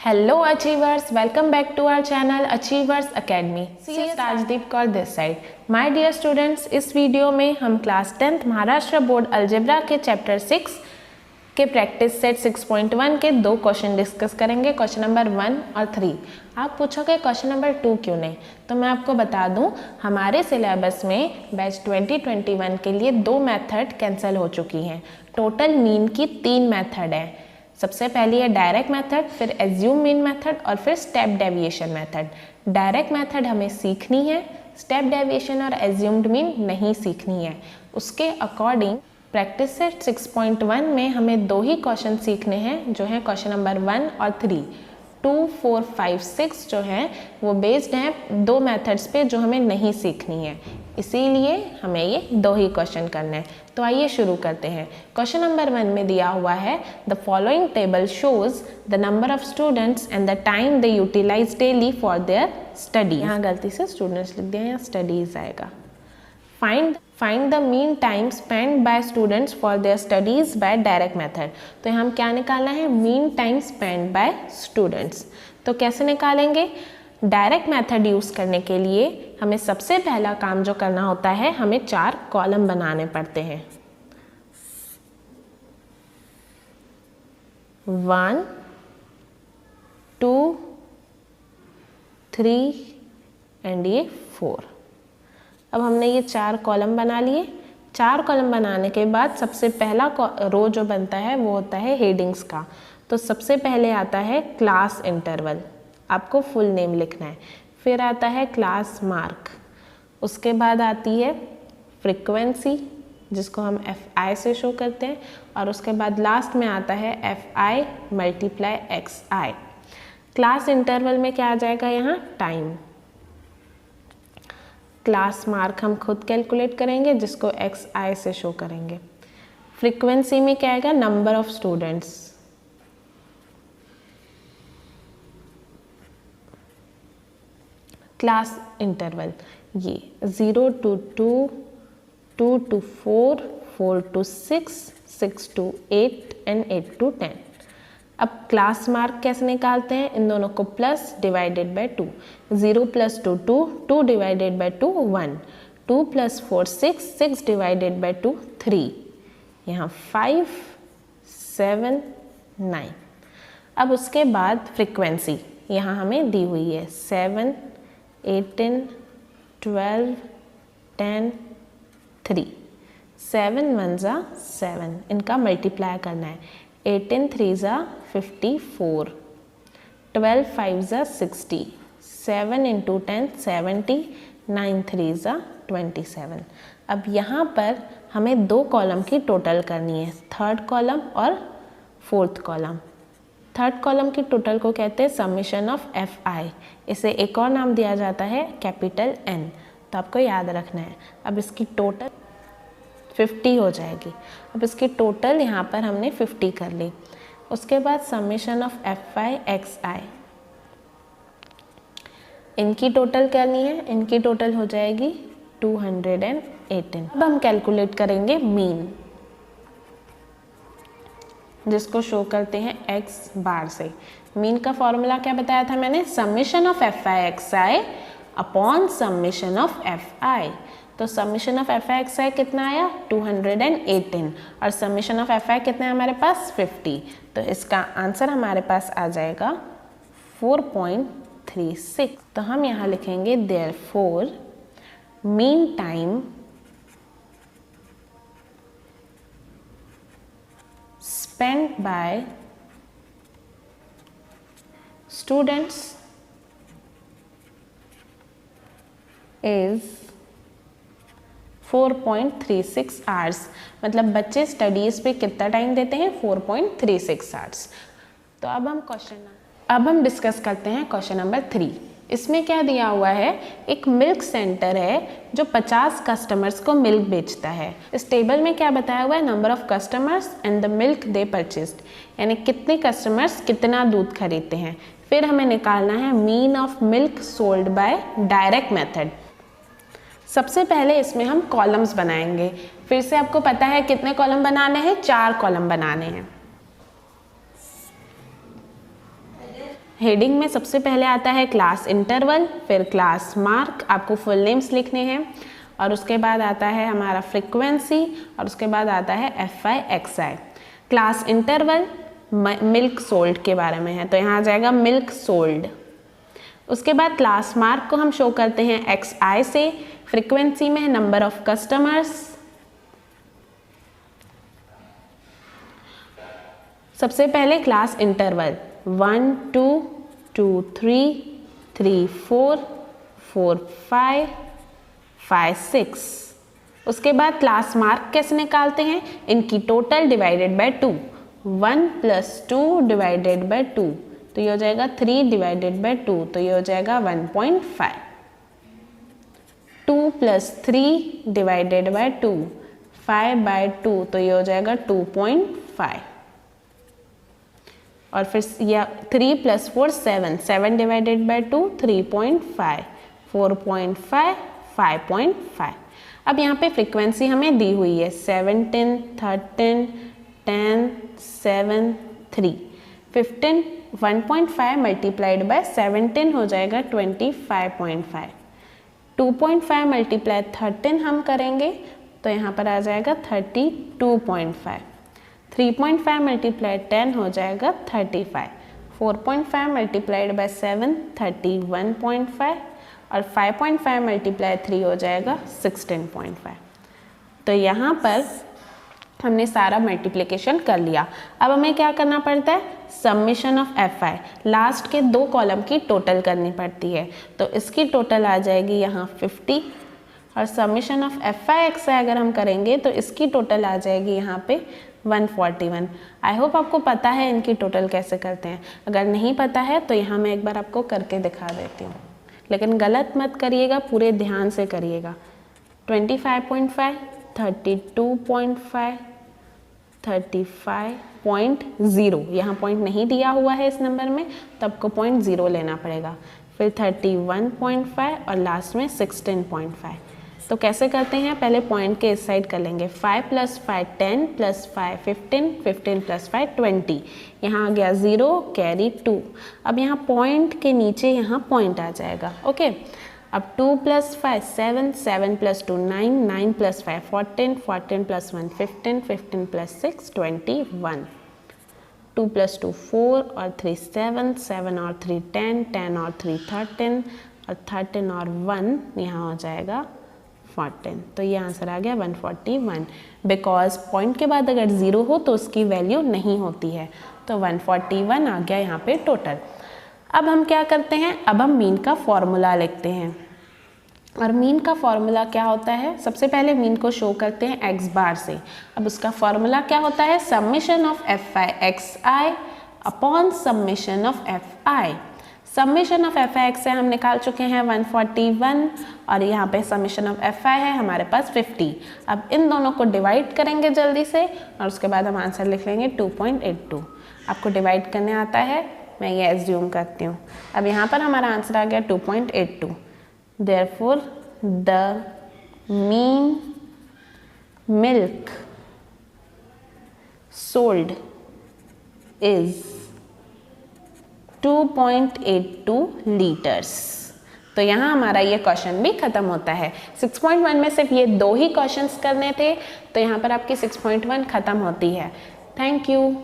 Hello Achievers, welcome back to our channel Achievers Academy. CS Rajdeep Kaur this side. My dear students, इस video में हम class 10th Maharashtra board algebra के chapter 6 के practice set 6.1 के दो question discuss करेंगे, question number 1 और 3. आप पूछोगे क्वेश्चन नंबर 2 क्यों नहीं, तो मैं आपको बता दूं हमारे सिलेबस में बैच 2021 के लिए 2 मेथड कैंसिल हो चुकी हैं. टोटल मीन की 3 मेथड है. सबसे पहली है डायरेक्ट मेथड, फिर एज्यूम मीन मेथड और फिर step deviation method. Direct method हमें सीखनी है, स्टेप डेविएशन और एज्यूम्ड मीन नहीं सीखनी है. उसके अकॉर्डिंग प्रैक्टिस सेट 6.1 में हमें 2 ही क्वेश्चन सीखने हैं, जो है क्वेश्चन नंबर 1 और 3. 2, 4, 5, 6 जो हैं वो बेस्ड हैं 2 मेथड्स पे जो हमें नहीं सीखनी है, इसीलिए हमें ये 2 ही क्वेश्चन करने हैं. तो आइए शुरू करते हैं. क्वेश्चन नंबर 1 में दिया हुआ है the following table shows the number of students and the time they utilize daily for their study. यहाँ गलती से स्टूडेंट्स लिख दिया, यहाँ स्टडीज आएगा. Find the mean time spent by students for their studies by direct method. तो हम क्या निकालना है, mean time spent by students. तो कैसे निकालेंगे? डायरेक्ट मेथड यूज़ करने के लिए हमें सबसे पहला काम जो करना होता है, हमें 4 कॉलम बनाने पड़ते हैं. 1, 2, 3 एंड ये 4. अब हमने ये 4 कॉलम बना लिए. 4 कॉलम बनाने के बाद सबसे पहला रो जो बनता है वो होता है हेडिंग्स का. तो सबसे पहले आता है क्लास इंटरवल, आपको फुल नेम लिखना है. फिर आता है क्लास मार्क, उसके बाद आती है फ्रीक्वेंसी जिसको हम FI से शो करते हैं, और उसके बाद लास्ट में आता है FI multiply XI. Class interval में क्या आ जाएगा, यहाँ टाइम. क्लास मार्क हम खुद कैलकुलेट करेंगे जिसको XI से शो करेंगे. फ्रीक्वेंसी में क्या आएगा, number of students. Class interval ये 0 to 2, 2 to 4, 4 to 6, 6 to 8 and 8 to 10. अब क्लास मार्क कैसे निकालते हैं, इन दोनों को plus divided by 2. 0 + 2 2, 2 divided by 2 1, 2 + 4 6, 6 divided by 2 3, यहाँ 5 7 9. अब उसके बाद फ्रीक्वेंसी यहाँ हमें दी हुई है 7 18 12 10 3. 7 1 ज़ा 7, इनका मल्टीप्लाई करना है. 18 3 ज़ा 54, 12 5 ज़ा 60, 7 × 10 70, 9 3 ज़ा 27. अब यहाँ पर हमें 2 कॉलम की टोटल करनी है, 3rd कॉलम और 4th कॉलम. 3rd कॉलम की टोटल को कहते हैं समेशन ऑफ FI. इसे एक और नाम दिया जाता है कैपिटल N, तो आपको याद रखना है. अब इसकी टोटल 50 हो जाएगी. अब इसकी टोटल यहाँ पर हमने 50 कर ली. उसके बाद समेशन ऑफ FI XI, इनकी टोटल करनी है. इनकी टोटल हो जाएगी 218. अब हम कैलकुलेट करेंगे मीन, जिसको शो करते हैं x बार से. मीन का फॉर्मूला क्या बताया था मैंने, summation of FI XI upon summation of FI. तो समेशन ऑफ FI XI कितना आया, 218, और समेशन ऑफ FI कितना है हमारे पास, 50. तो इसका आंसर हमारे पास आ जाएगा 4.36. तो हम यहाँ लिखेंगे therefore mean time spent by students is 4.36 hours. मतलब बच्चे स्टडीज़ पे कितना टाइम देते हैं, 4.36 आवर्स. तो अब हम डिस्कस करते हैं क्वेश्चन नंबर 3. इसमें क्या दिया हुआ है, एक मिल्क सेंटर है जो 50 कस्टमर्स को मिल्क बेचता है. इस टेबल में क्या बताया हुआ है, number of customers and the milk they purchased, यानी कितने कस्टमर्स कितना दूध खरीदते हैं. फिर हमें निकालना है mean of milk sold by direct method. सबसे पहले इसमें हम कॉलम्स बनाएंगे. फिर से आपको पता है कितने कॉलम बनाने हैं, 4 कॉलम बनाने हैं. हेडिंग में सबसे पहले आता है क्लास इंटरवल, फिर क्लास मार्क, आपको फुल नेम्स लिखने हैं, और उसके बाद आता है हमारा फ्रीक्वेंसी, और उसके बाद आता है FI XI। Class interval milk sold के बारे में है, तो यहाँ आ जाएगा मिल्क सोल्ड। उसके बाद क्लास मार्क को हम शो करते हैं XI से, फ्रीक्वेंसी में है नंबर ऑफ कस्टमर्स। सबसे पहले क्लास इंटरवल 1 2 2 3 3 4 4 5 5 6। उसके बाद क्लास मार्क कैसे निकालते हैं, इनकी total divided by 2, 1 + 2 divided by 2, तो ये हो जाएगा 3 डिवाइडेड बाय 2, तो ये हो जाएगा 1.5। 2 + 3 डिवाइडेड बाय 2, 5/2, तो ये हो जाएगा 2.5। और फिर यह 3 + 4 7, 7 डिवाइडेड बाय 2 3.5, 4.5, 5.5। अब यहाँ पे फ्रीक्वेंसी हमें दी हुई है 17, 13, 10, 7, 3, 15। 1.5 मल्टीप्लाइड बाय 17 हो जाएगा 25.5। 2.5 मल्टीप्लाई 13 हम करेंगे तो यहाँ पर आ जाएगा 32.5। 3.5 मल्टीप्लाई 10 हो जाएगा 35। 4.5 मल्टीप्लाइड बाय 7 31.5, और 5.5 मल्टीप्लाई 3 हो जाएगा 16.5। तो यहाँ पर हमने सारा मल्टीप्लिकेशन कर लिया। अब हमें क्या करना पड़ता है, समेशन ऑफ FI, लास्ट के 2 कॉलम की टोटल करनी पड़ती है। तो इसकी टोटल आ जाएगी यहाँ 50, और समेशन ऑफ FI XI अगर हम करेंगे तो इसकी टोटल आ जाएगी यहाँ पे 141। आई होप आपको पता है इनकी टोटल कैसे करते हैं। अगर नहीं पता है तो यहाँ मैं एक बार आपको करके दिखा देती हूँ, लेकिन गलत मत करिएगा, पूरे ध्यान से करिएगा। 25.5, 32.5, 35.0, यहाँ पॉइंट नहीं दिया हुआ है इस नंबर में, तो आपको 0.0 लेना पड़ेगा। फिर 31.5 और लास्ट में 16.5। तो कैसे करते हैं, पहले पॉइंट के इस साइड कर लेंगे। 5 + 5 10 + 5 15, 15 + 5 20, यहाँ आ गया 0 कैरी 2। अब यहाँ पॉइंट के नीचे यहाँ पॉइंट आ जाएगा। ओके, अब 2 + 5 7, 7 + 2 9, 9 + 5 14, 14 + 1 15, 15 + 6 21, 2 + 2 4 और 3 7, 7 और 3 10, 10 और 3 13, और 13 और 1 यहाँ हो जाएगा 14। तो ये आंसर आ गया 141, बिकॉज पॉइंट के बाद अगर 0 हो तो उसकी वैल्यू नहीं होती है। तो 141 आ गया यहाँ पे टोटल। अब हम क्या करते हैं, अब हम मीन का फॉर्मूला लिखते हैं। और मीन का फॉर्मूला क्या होता है, सबसे पहले मीन को शो करते हैं x बार से। अब उसका फॉर्मूला क्या होता है, summation of FI XI upon summation of FI। Summation of FI XI हम निकाल चुके हैं 141, और यहाँ पे समेशन ऑफ FI है हमारे पास 50। अब इन दोनों को डिवाइड करेंगे जल्दी से, और उसके बाद हम आंसर लिख लेंगे 2.82। आपको डिवाइड करने आता है, मैं ये एज्यूम करती हूँ। अब यहाँ पर हमारा आंसर आ गया 2.82। Therefore, the mean milk sold is 2.82 litres. तो यहाँ हमारा ये क्वेश्चन भी खत्म होता है। 6.1 में सिर्फ ये 2 ही क्वेश्चंस करने थे, तो यहाँ पर आपकी 6.1 खत्म होती है। Thank you.